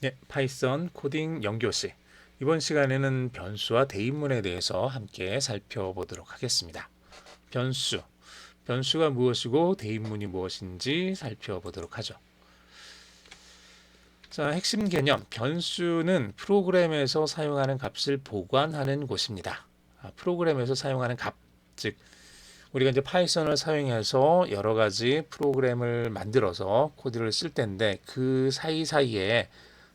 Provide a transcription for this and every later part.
네, 파이썬 코딩 연교시. 이번 시간에는 변수와 대입문에 대해서 함께 살펴보도록 하겠습니다. 변수. 변수가 무엇이고 대입문이 무엇인지 살펴보도록 하죠. 자, 핵심 개념. 변수는 프로그램에서 사용하는 값을 보관하는 곳입니다. 프로그램에서 사용하는 값. 즉, 우리가 이제 파이썬을 사용해서 여러 가지 프로그램을 만들어서 코드를 쓸 텐데 그 사이사이에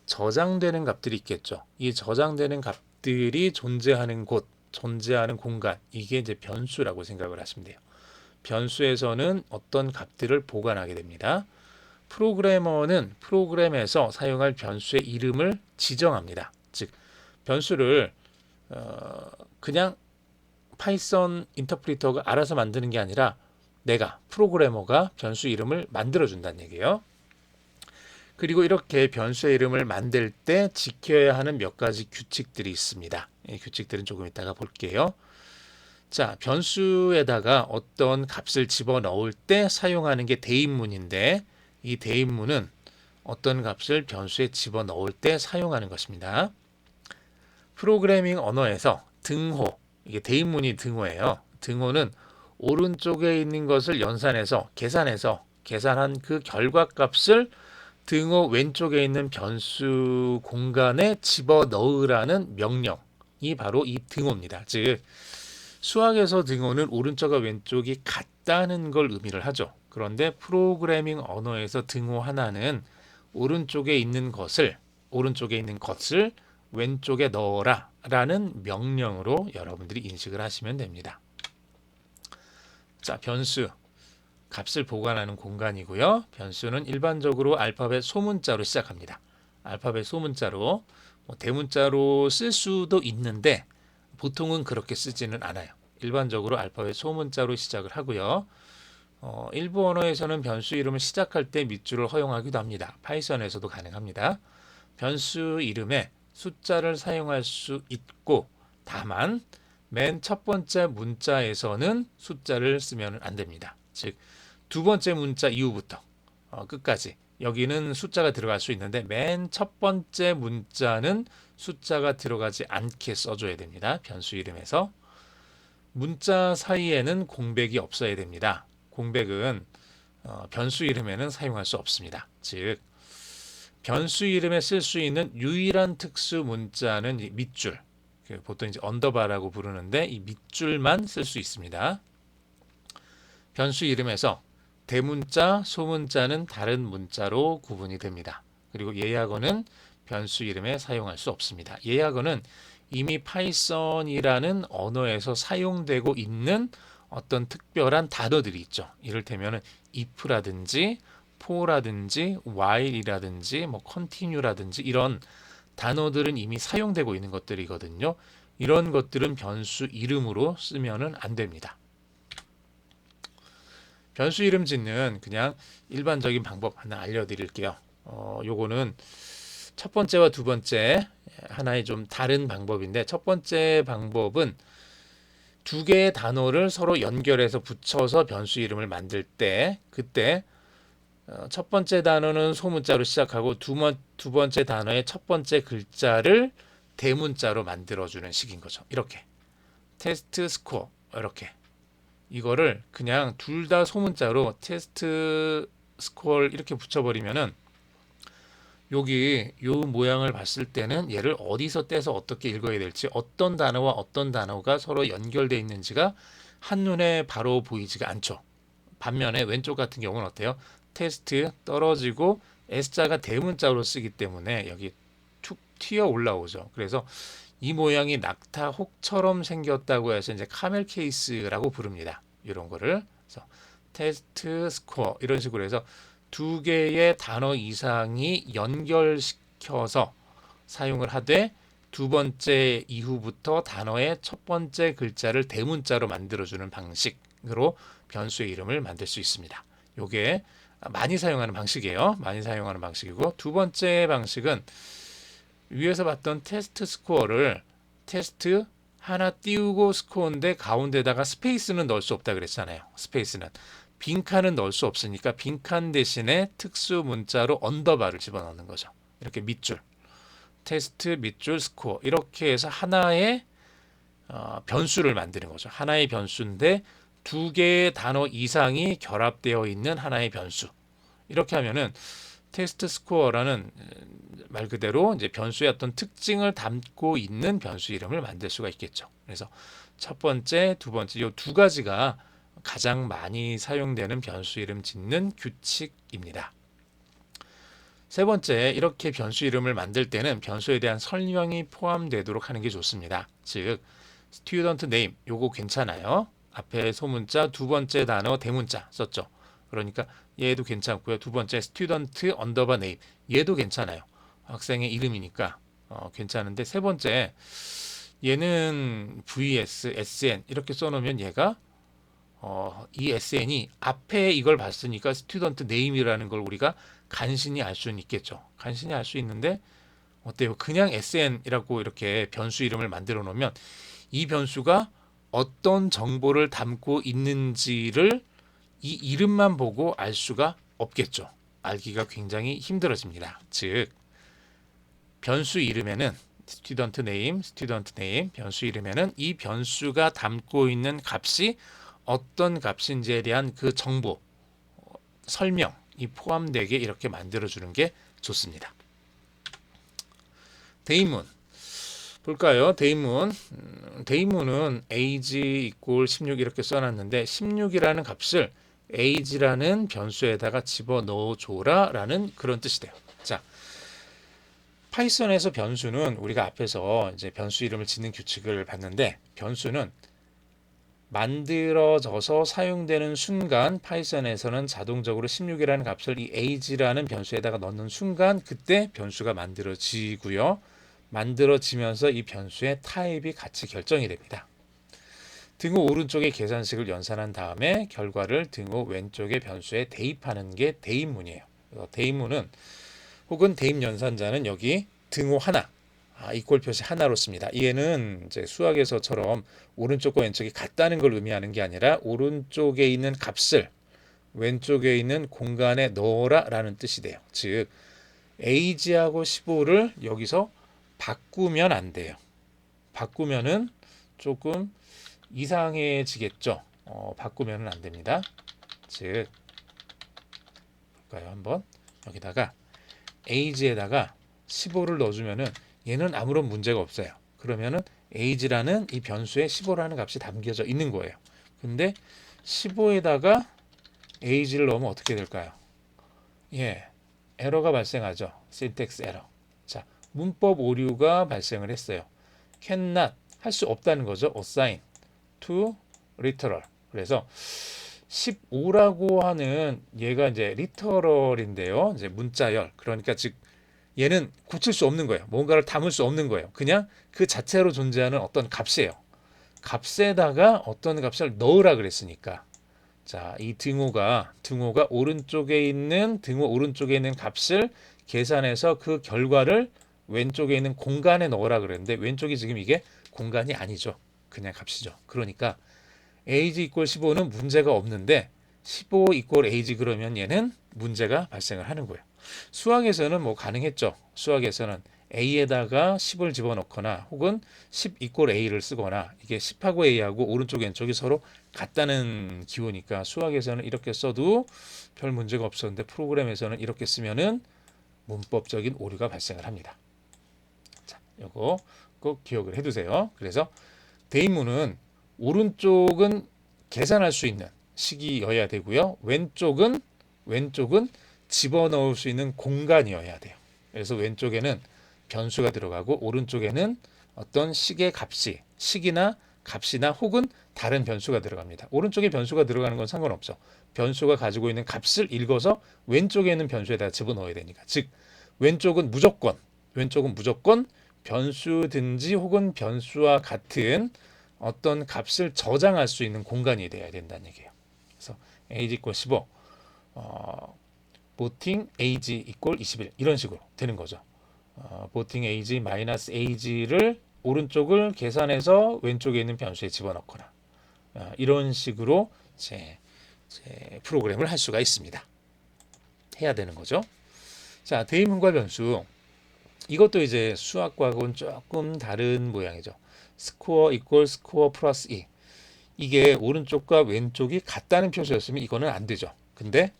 저장되는 값들이 있겠죠. 이 저장되는 값들이 존재하는 곳, 존재하는 공간, 이게 이제 변수라고 생각을 하시면 돼요. 변수에서는 어떤 값들을 보관하게 됩니다. 프로그래머는 프로그램에서 사용할 변수의 이름을 지정합니다. 즉, 변수를 그냥 파이썬 인터프리터가 알아서 만드는 게 아니라 내가 프로그래머가 변수 이름을 만들어 준다는 얘기예요. 그리고 이렇게 변수의 이름을 만들 때 지켜야 하는 몇 가지 규칙들이 있습니다. 이 규칙들은 조금 이따가 볼게요. 자, 변수에다가 어떤 값을 집어넣을 때 사용하는 게 대입문인데 이 대입문은 어떤 값을 변수에 집어넣을 때 사용하는 것입니다. 프로그래밍 언어에서 등호, 이게 대입문이 등호예요. 등호는 오른쪽에 있는 것을 연산해서 계산한 그 결과값을 등호 왼쪽에 있는 변수 공간에 집어넣으라는 명령이 바로 이 등호입니다. 즉 수학에서 등호는 오른쪽과 왼쪽이 같다는 걸 의미를 하죠. 그런데 프로그래밍 언어에서 등호 하나는 오른쪽에 있는 것을 왼쪽에 넣어라 라는 명령으로 여러분들이 인식을 하시면 됩니다. 자, 변수 값을 보관하는 공간이고요. 변수는 일반적으로 알파벳 소문자로 시작합니다. 알파벳 소문자로 대문자로 쓸 수도 있는데 보통은 그렇게 쓰지는 않아요. 일반적으로 알파벳 소문자로 시작을 하고요. 일부 언어에서는 변수 이름을 시작할 때 밑줄을 허용하기도 합니다. 파이썬에서도 가능합니다. 변수 이름에 숫자를 사용할 수 있고 다만 맨 첫 번째 문자에서는 숫자를 쓰면 안 됩니다. 즉 두 번째 문자 이후부터 끝까지 여기는 숫자가 들어갈 수 있는데 맨 첫 번째 문자는 숫자가 들어가지 않게 써줘야 됩니다. 변수 이름에서 문자 사이에는 공백이 없어야 됩니다. 공백은 변수 이름에는 사용할 수 없습니다. 즉 변수 이름에 쓸 수 있는 유일한 특수 문자는 이 밑줄, 보통 이제 언더바라고 부르는데 이 밑줄만 쓸 수 있습니다. 변수 이름에서 대문자, 소문자는 다른 문자로 구분이 됩니다. 그리고 예약어는 변수 이름에 사용할 수 없습니다. 예약어는 이미 파이썬이라는 언어에서 사용되고 있는 어떤 특별한 단어들이 있죠. 이를테면 if라든지 for라든지 while이라든지 continue라든지 이런 단어들은 이미 사용되고 있는 것들이거든요. 이런 것들은 변수 이름으로 쓰면은 안 됩니다. 변수 이름 짓는 그냥 일반적인 방법 하나 알려드릴게요. 요거는 첫 번째와 두 번째 하나의 좀 다른 방법인데 첫 번째 방법은 두 개의 단어를 서로 연결해서 붙여서 변수 이름을 만들 때 그때 첫 번째 단어는 소문자로 시작하고 두 번째 단어의 첫 번째 글자를 대문자로 만들어주는 식인 거죠. 이렇게 테스트 스코어 이렇게 이거를 그냥 둘 다 소문자로 테스트 스코어 이렇게 붙여버리면은 여기 요 모양을 봤을 때는 얘를 어디서 떼서 어떻게 읽어야 될지 어떤 단어와 어떤 단어가 서로 연결되어 있는지가 한눈에 바로 보이지가 않죠. 반면에 왼쪽 같은 경우는 어때요? 테스트 떨어지고 S자가 대문자로 쓰기 때문에 여기 툭 튀어 올라오죠. 그래서 이 모양이 낙타 혹처럼 생겼다고 해서 이제 카멜 케이스라고 부릅니다. 이런 거를. 그래서 테스트 스코어 이런 식으로 해서 두 개의 단어 이상이 연결시켜서 사용을 하되 두 번째 이후부터 단어의 첫 번째 글자를 대문자로 만들어주는 방식으로 변수의 이름을 만들 수 있습니다. 이게 많이 사용하는 방식이에요. 많이 사용하는 방식이고 두 번째 방식은 위에서 봤던 테스트 스코어를 테스트 하나 띄우고 스코어인데 가운데다가 스페이스는 넣을 수 없다 그랬잖아요. 스페이스는 빈칸은 넣을 수 없으니까 빈칸 대신에 특수 문자로 언더바를 집어넣는 거죠. 이렇게 밑줄. 테스트 밑줄 스코어 이렇게 해서 하나의 변수를 만드는 거죠. 하나의 변수인데 두 개의 단어 이상이 결합되어 있는 하나의 변수. 이렇게 하면은 테스트 스코어라는 말 그대로 이제 변수의 어떤 특징을 담고 있는 변수 이름을 만들 수가 있겠죠. 그래서 첫 번째, 두 번째 이 두 가지가 가장 많이 사용되는 변수 이름 짓는 규칙입니다. 세 번째, 이렇게 변수 이름을 만들 때는 변수에 대한 설명이 포함되도록 하는 게 좋습니다. 즉, student name 요거 괜찮아요. 앞에 소문자, 두 번째 단어 대문자 썼죠. 그러니까 얘도 괜찮고요. 두 번째 student underbar name 얘도 괜찮아요. 학생의 이름이니까 괜찮은데 세 번째 얘는 vs, sn 이렇게 써놓으면 얘가 이 sn이 앞에 이걸 봤으니까 student name이라는 걸 우리가 간신히 알 수는 있겠죠. 간신히 알 수 있는데 어때요? 그냥 sn이라고 이렇게 변수 이름을 만들어 놓으면 이 변수가 어떤 정보를 담고 있는지를 이 이름만 보고 알 수가 없겠죠. 알기가 굉장히 힘들어집니다. 즉 변수 이름에는 student name 변수 이름에는 이 변수가 담고 있는 값이 어떤 값인지에 대한 그 정보, 설명이 포함되게 이렇게 만들어주는 게 좋습니다. 대인문 볼까요? 대인문은 age equal 16 이렇게 써놨는데 16이라는 값을 age라는 변수에다가 집어넣어 줘라 라는 그런 뜻이 돼요. 자, 파이썬에서 변수는 우리가 앞에서 이제 변수 이름을 짓는 규칙을 봤는데 변수는 만들어져서 사용되는 순간 파이썬에서는 자동적으로 16이라는 값을 이 age라는 변수에다가 넣는 순간 그때 변수가 만들어지고요. 만들어지면서 이 변수의 타입이 같이 결정이 됩니다. 등호 오른쪽에 계산식을 연산한 다음에 결과를 등호 왼쪽의 변수에 대입하는 게 대입문이에요. 대입문은 혹은 대입 연산자는 여기 등호 하나, 이꼴 표시 하나로 씁니다. 얘는 이제 수학에서처럼 오른쪽과 왼쪽이 같다는 걸 의미하는 게 아니라 오른쪽에 있는 값을 왼쪽에 있는 공간에 넣어라 라는 뜻이 돼요. 즉 age하고 15를 여기서 바꾸면 안 돼요. 바꾸면은 조금 이상해지겠죠. 바꾸면은 안 됩니다. 즉 볼까요? 한번 여기다가 age에다가 15를 넣어주면은 얘는 아무런 문제가 없어요. 그러면은 age라는 이 변수에 15라는 값이 담겨져 있는 거예요. 근데 15에다가 age를 넣으면 어떻게 될까요? 예, 에러가 발생하죠. syntax 에러. 자, 문법 오류가 발생을 했어요. cannot 할 수 없다는 거죠. assign to literal. 그래서 15라고 하는 얘가 이제 literal인데요. 이제 문자열. 그러니까 즉 얘는 고칠 수 없는 거예요. 뭔가를 담을 수 없는 거예요. 그냥 그 자체로 존재하는 어떤 값이에요. 값에다가 어떤 값을 넣으라 그랬으니까. 자, 이 등호가 오른쪽에 있는 등호 오른쪽에 있는 값을 계산해서 그 결과를 왼쪽에 있는 공간에 넣으라 그랬는데 왼쪽이 지금 이게 공간이 아니죠. 그냥 값이죠. 그러니까 age equal 15는 문제가 없는데 15 equal age 그러면 얘는 문제가 발생을 하는 거예요. 수학에서는 뭐 가능했죠. 수학에서는 a에다가 10을 집어넣거나 혹은 10 equal a를 쓰거나 이게 10하고 a하고 오른쪽 왼쪽이 서로 같다는 기호니까 수학에서는 이렇게 써도 별 문제가 없었는데 프로그램에서는 이렇게 쓰면은 문법적인 오류가 발생을 합니다. 자, 요거 꼭 기억을 해두세요. 그래서 대입문은 오른쪽은 계산할 수 있는 식이어야 되고요. 왼쪽은 집어넣을 수 있는 공간이어야 돼요. 그래서 왼쪽에는 변수가 들어가고 오른쪽에는 어떤 식의 값이 식이나 값이나 혹은 다른 변수가 들어갑니다. 오른쪽에 변수가 들어가는 건 상관없죠. 변수가 가지고 있는 값을 읽어서 왼쪽에 있는 변수에다 집어넣어야 되니까. 즉 왼쪽은 무조건 변수든지 혹은 변수와 같은 어떤 값을 저장할 수 있는 공간이 돼야 된다는 얘기예요. 그래서 age equal 15 voting age equal 21 이런 식으로 되는 거죠. voting age 마이너스 age를 오른쪽을 계산해서 왼쪽에 있는 변수에 집어넣거나 이런 식으로 제 프로그램을 할 수가 있습니다. 해야 되는 거죠. 자, 대입문과 변수. 이것도 이제 수학과하고는 조금 다른 모양이죠. 스코어 이퀄 스코어 플러스 2. 이게 오른쪽과 왼쪽이 같다는 표시였으면 이거는 안 되죠. 근데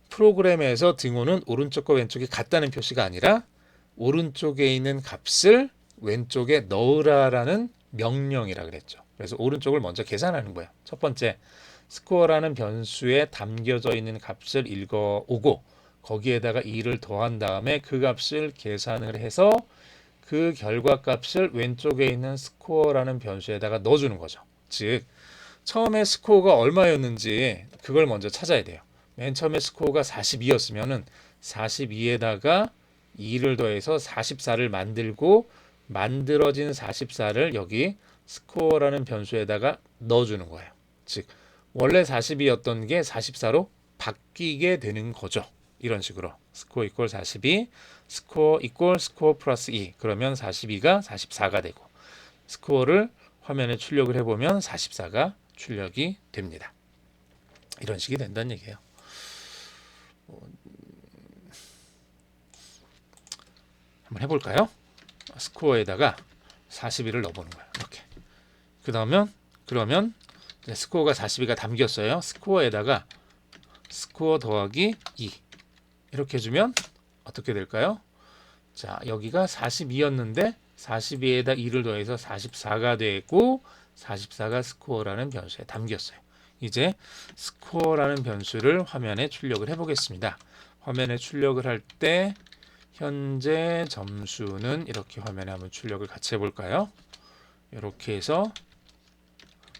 프로그램에서 등호는 오른쪽과 왼쪽이 같다는 표시가 아니라 오른쪽에 있는 값을 왼쪽에 넣으라라는 명령이라 그랬죠. 그래서 오른쪽을 먼저 계산하는 거예요. 첫 번째, 스코어라는 변수에 담겨져 있는 값을 읽어오고 거기에다가 2를 더한 다음에 그 값을 계산을 해서 그 결과 값을 왼쪽에 있는 스코어라는 변수에다가 넣어주는 거죠. 즉 처음에 스코어가 얼마였는지 그걸 먼저 찾아야 돼요. 맨 처음에 스코어가 42였으면은 42에다가 2를 더해서 44를 만들고 만들어진 44를 여기 스코어라는 변수에다가 넣어주는 거예요. 즉 원래 42였던 게 44로 바뀌게 되는 거죠. 이런 식으로 스코어 이퀄 42, 스코어 이퀄 스코어 플러스 2 그러면 42가 44가 되고 스코어를 화면에 출력을 해보면 44가 출력이 됩니다. 이런 식이 된다는 얘기예요. 한번 해볼까요? 스코어에다가 41을 넣어보는 거예요. 이렇게. 그러면 스코어가 42가 담겼어요. 스코어에다가 스코어 더하기 2 이렇게 해주면 어떻게 될까요? 자, 여기가 42였는데 42에다 2를 더해서 44가 되고 44가 스코어라는 변수에 담겼어요. 이제 스코어라는 변수를 화면에 출력을 해보겠습니다. 화면에 출력을 할 때 현재 점수는 이렇게 화면에 한번 출력을 같이 해볼까요? 이렇게 해서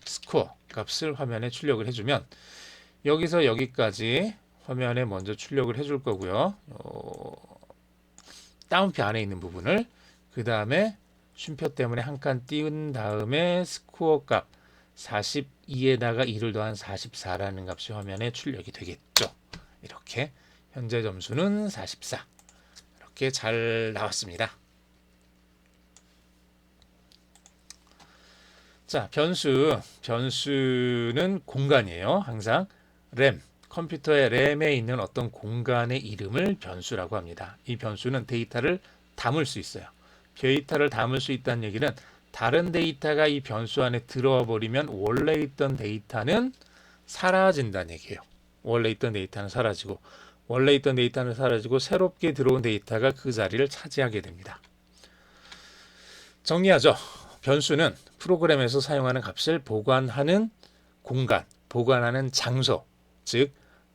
스코어 값을 화면에 출력을 해주면 여기서 여기까지 화면에 먼저 출력을 해줄 거고요. 다운표 안에 있는 부분을 그 다음에 쉼표 때문에 한 칸 띄운 다음에 스코어 값 42에다가 2를 더한 44라는 값이 화면에 출력이 되겠죠. 이렇게 현재 점수는 44 이렇게 잘 나왔습니다. 자, 변수는 공간이에요. 항상 램, 컴퓨터의 램에 있는 어떤 공간의 이름을 변수라고 합니다. 이 변수는 데이터를 담을 수 있어요. 데이터를 담을 수 있다는 얘기는 다른 데이터가 이 변수 안에 들어와 버리면 원래 있던 데이터는 사라진다는 얘기예요. 원래 있던 데이터는 사라지고 새롭게 들어온 데이터가 그 자리를 차지하게 됩니다. 정리하죠. 변수는 프로그램에서 사용하는 값을 보관하는 공간, 보관하는 장소, 즉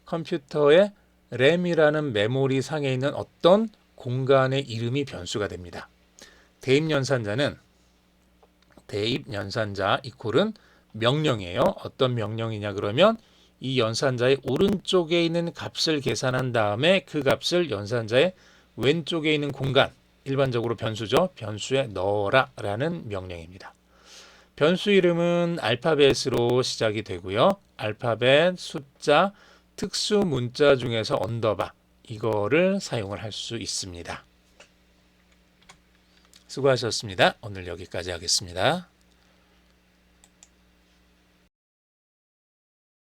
컴퓨터의 램이라는 메모리 상에 있는 어떤 공간의 이름이 변수가 됩니다. 대입연산자 이퀄은 명령이에요. 어떤 명령이냐 그러면 이 연산자의 오른쪽에 있는 값을 계산한 다음에 그 값을 연산자의 왼쪽에 있는 공간, 일반적으로 변수죠. 변수에 넣어라 라는 명령입니다. 변수 이름은 알파벳으로 시작이 되고요. 알파벳, 숫자, 특수 문자 중에서 언더바 이거를 사용을 할 수 있습니다. 수고하셨습니다. 오늘 여기까지 하겠습니다.